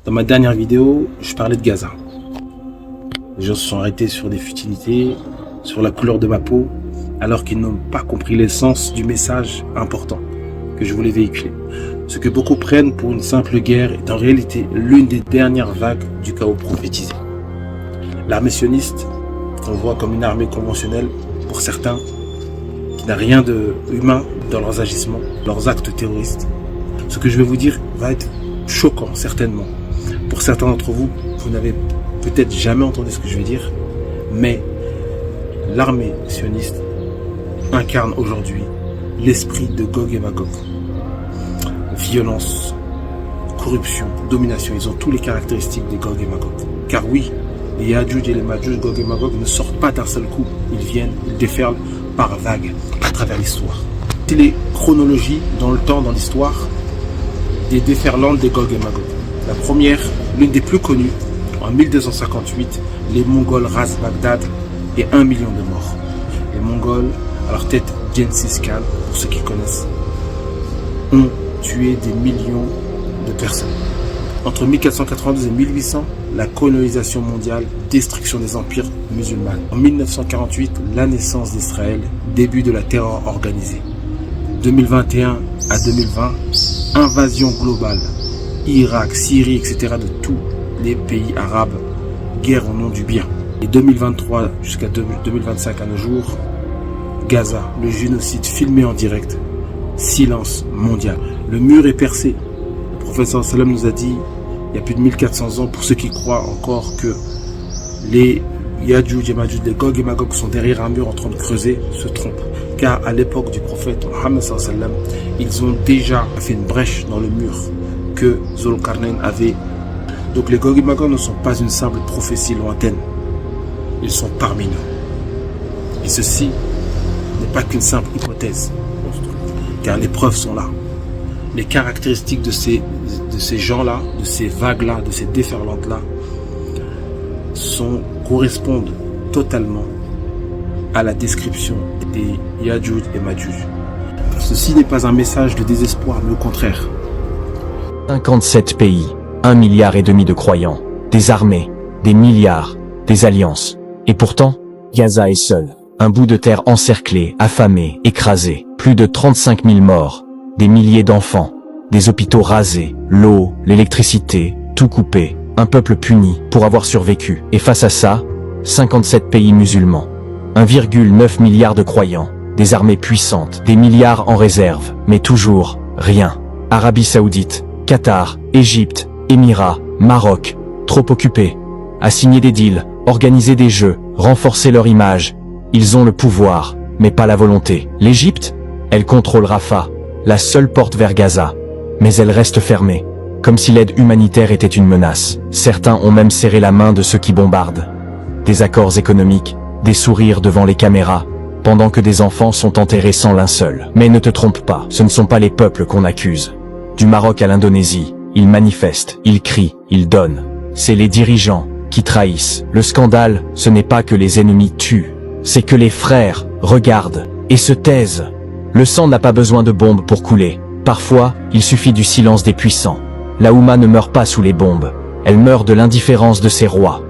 Dans ma dernière vidéo, je parlais de Gaza. Les gens se sont arrêtés sur des futilités, sur la couleur de ma peau, alors qu'ils n'ont pas compris l'essence du message important que je voulais véhiculer. Ce que beaucoup prennent pour une simple guerre est en réalité l'une des dernières vagues du chaos prophétisé. L'armée sioniste, qu'on voit comme une armée conventionnelle pour certains, qui n'a rien de humain dans leurs agissements, leurs actes terroristes. Ce que je vais vous dire va être choquant, certainement. Pour certains d'entre vous, vous n'avez peut-être jamais entendu ce que je vais dire, mais l'armée sioniste incarne aujourd'hui l'esprit de Gog et Magog. Violence, corruption, domination, ils ont tous les caractéristiques des Gog et Magog. Car oui, les Yadjuj et les Madjuj, Gog et Magog ne sortent pas d'un seul coup, ils déferlent par vagues à travers l'histoire. C'est les chronologies dans le temps, dans l'histoire, des déferlantes des Gog et Magog. La première, l'une des plus connues, en 1258, les Mongols rasent Bagdad et 1 million de morts. Les Mongols, à leur tête Genghis Khan, pour ceux qui connaissent, ont tué des millions de personnes. Entre 1492 et 1800, la colonisation mondiale, destruction des empires musulmans. En 1948, la naissance d'Israël, début de la terreur organisée. 2021 à 2020, invasion globale. Irak, Syrie, etc. de tous les pays arabes, guerre au nom du bien. Et 2023 jusqu'à 2025 à nos jours, Gaza, le génocide filmé en direct, silence mondial. Le mur est percé. Le prophète sallam nous a dit, il y a plus de 1400 ans, pour ceux qui croient encore que les Yadjuj et Madjuj, les Gog et Magog sont derrière un mur en train de creuser, se trompent. Car à l'époque du prophète Mohammed sallam, ils ont déjà fait une brèche dans le mur que Zulkarnain avait. Donc les Gog et Magog ne sont pas une simple prophétie lointaine. Ils sont parmi nous. Et ceci n'est pas qu'une simple hypothèse, car les preuves sont là. Les caractéristiques de ces gens-là, de ces vagues-là, de ces déferlantes-là, correspondent totalement à la description des Yadjuj et Madjuj. Ceci n'est pas un message de désespoir, mais au contraire. 57 pays, 1,5 milliard de croyants, des armées, des milliards, des alliances. Et pourtant, Gaza est seul. Un bout de terre encerclé, affamé, écrasé. Plus de 35 000 morts. Des milliers d'enfants. Des hôpitaux rasés. L'eau, l'électricité, tout coupé. Un peuple puni pour avoir survécu. Et face à ça, 57 pays musulmans. 1,9 milliard de croyants. Des armées puissantes. Des milliards en réserve. Mais toujours, rien. Arabie Saoudite, Qatar, Égypte, Émirats, Maroc. Trop occupés. À signer des deals, organiser des jeux, renforcer leur image. Ils ont le pouvoir, mais pas la volonté. L'Égypte, elle contrôle Rafah, la seule porte vers Gaza. Mais elle reste fermée, comme si l'aide humanitaire était une menace. Certains ont même serré la main de ceux qui bombardent. Des accords économiques, des sourires devant les caméras, pendant que des enfants sont enterrés sans linceul. Mais ne te trompe pas, ce ne sont pas les peuples qu'on accuse. Du Maroc à l'Indonésie, ils manifestent, ils crient, ils donnent. C'est les dirigeants qui trahissent. Le scandale, ce n'est pas que les ennemis tuent. C'est que les frères regardent et se taisent. Le sang n'a pas besoin de bombes pour couler. Parfois, il suffit du silence des puissants. La Oumma ne meurt pas sous les bombes. Elle meurt de l'indifférence de ses rois.